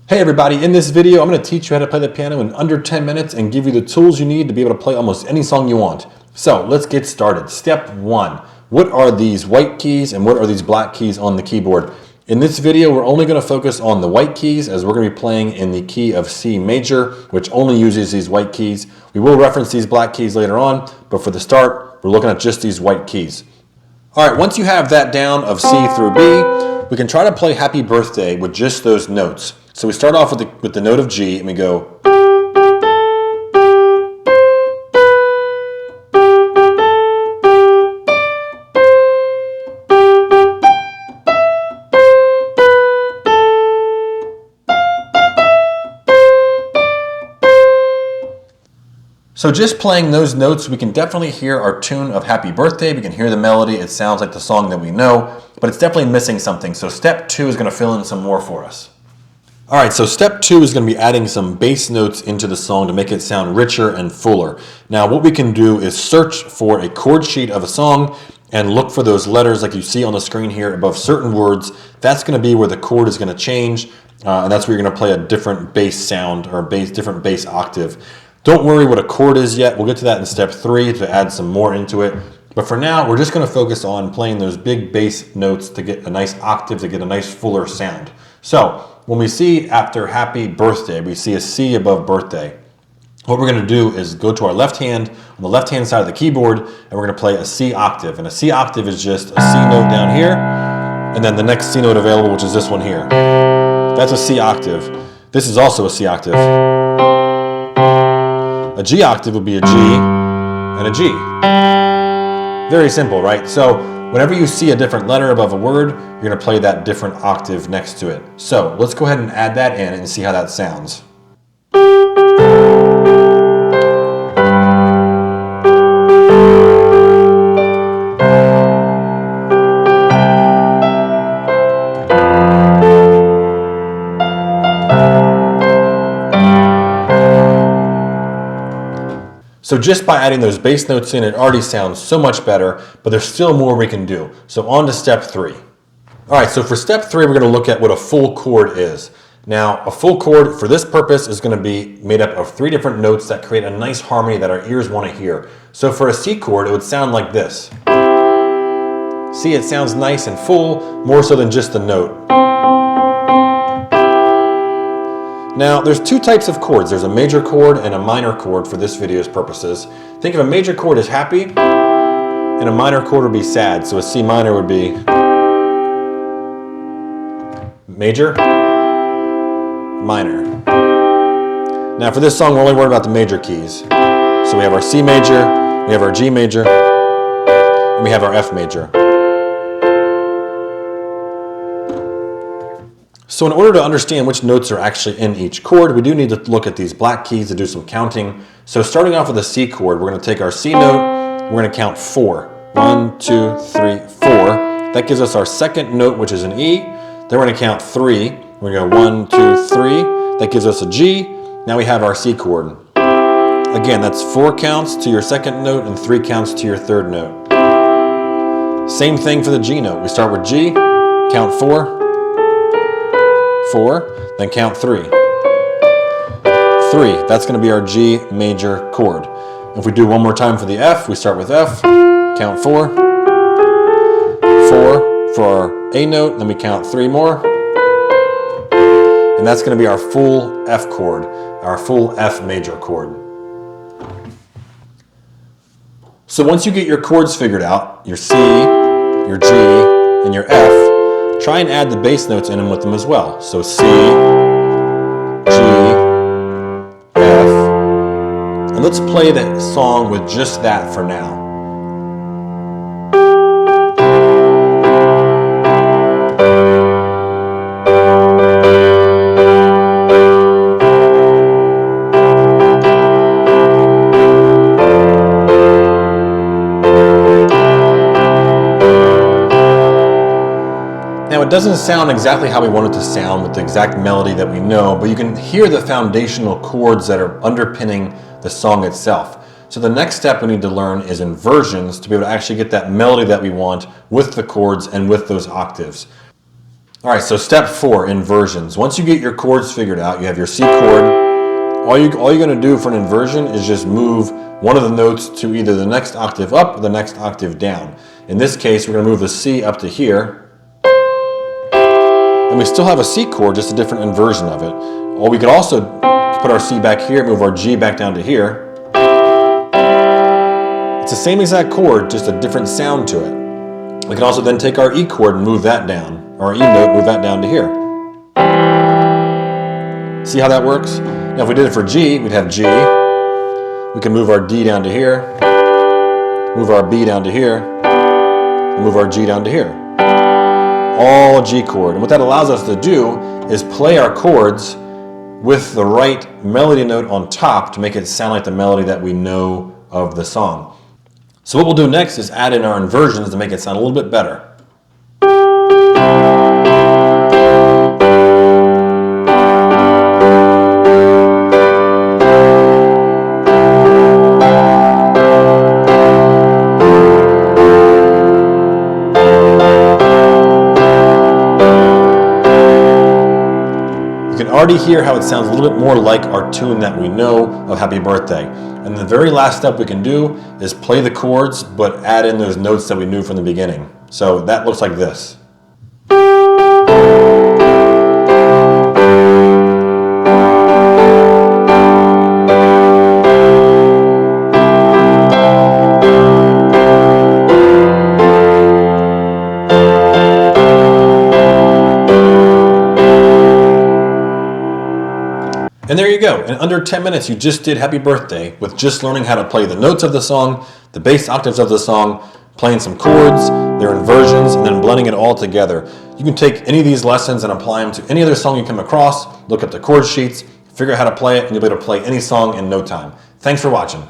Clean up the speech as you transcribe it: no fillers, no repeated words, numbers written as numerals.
Hey everybody, in this video I'm going to teach you how to play the piano in under 10 minutes and give you the tools you need to be able to play almost any song you want. So let's get started. Step 1. What are these white keys and what are these black keys on the keyboard? In this video we're only going to focus on the white keys as we're going to be playing in the key of C major, which only uses these white keys. We will reference these black keys later on, but for the start we're looking at just these white keys. Alright, once you have that down of C through B, we can try to play Happy Birthday with just those notes. So we start off with the note of G and we go. So just playing those notes, we can definitely hear our tune of Happy Birthday. We can hear the melody. It sounds like the song that we know, but it's definitely missing something. So step 2 is going to fill in some more for us. All right, so step 2 is going to be adding some bass notes into the song to make it sound richer and fuller. Now what we can do is search for a chord sheet of a song and look for those letters like you see on the screen here above certain words. That's going to be where the chord is going to change, and that's where you're going to play a different bass sound or different bass octave. Don't worry what a chord is yet. We'll get to that in step 3 to add some more into it. But for now, we're just going to focus on playing those big bass notes to get a nice octave, to get a nice fuller sound. So when we see after Happy Birthday, we see a C above birthday. What we're going to do is go to our left hand on the left hand side of the keyboard and we're going to play a C octave. And a C octave is just a C note down here and then the next C note available, which is this one here. That's a C octave. This is also a C octave. A G octave would be a G and a G. Very simple, right? So whenever you see a different letter above a word, you're going to play that different octave next to it. So let's go ahead and add that in and see how that sounds. So just by adding those bass notes in, it already sounds so much better, but there's still more we can do. So on to step 3. All right, so for step 3, we're going to look at what a full chord is. Now, a full chord for this purpose is going to be made up of 3 different notes that create a nice harmony that our ears want to hear. So for a C chord, it would sound like this. See, it sounds nice and full, more so than just the note. Now, there's 2 types of chords. There's a major chord and a minor chord for this video's purposes. Think of a major chord as happy, and a minor chord would be sad. So a C minor would be major, minor. Now for this song, we're only worried about the major keys. So we have our C major, we have our G major, and we have our F major. So in order to understand which notes are actually in each chord, we do need to look at these black keys to do some counting. So starting off with a C chord, we're going to take our C note, we're going to count 4. 1, 2, 3, 4. That gives us our second note, which is an E. Then we're going to count 3. We're going to go 1, 2, 3. That gives us a G. Now we have our C chord. Again, that's 4 counts to your second note and 3 counts to your third note. Same thing for the G note. We start with G, count 4. 4, then count 3. 3, that's going to be our G major chord. If we do one more time for the F, we start with F, count 4. 4 for our A note, then we count 3 more. And that's going to be our full F chord, our full F major chord. So once you get your chords figured out, your C, your G, and your F, try and add the bass notes in them with them as well. So C, G, F, and let's play the song with just that for now. Now it doesn't sound exactly how we want it to sound with the exact melody that we know, but you can hear the foundational chords that are underpinning the song itself. So the next step we need to learn is inversions to be able to actually get that melody that we want with the chords and with those octaves. All right, so step 4, inversions. Once you get your chords figured out, you have your C chord. All you're going to do for an inversion is just move one of the notes to either the next octave up or the next octave down. In this case, we're going to move the C up to here. And we still have a C chord, just a different inversion of it. Or we could also put our C back here, move our G back down to here. It's the same exact chord, just a different sound to it. We can also then take our E chord and move that down, or our E note, move that down to here. See how that works? Now if we did it for G, we'd have G. We can move our D down to here, move our B down to here, and move our G down to here. All G chord. And what that allows us to do is play our chords with the right melody note on top to make it sound like the melody that we know of the song. So what we'll do next is add in our inversions to make it sound a little bit better. You can already hear how it sounds a little bit more like our tune that we know of Happy Birthday. And the very last step we can do is play the chords, but add in those notes that we knew from the beginning. So that looks like this. And there you go. In under 10 minutes, you just did Happy Birthday with just learning how to play the notes of the song, the bass octaves of the song, playing some chords, their inversions, and then blending it all together. You can take any of these lessons and apply them to any other song you come across, look up the chord sheets, figure out how to play it, and you'll be able to play any song in no time. Thanks for watching.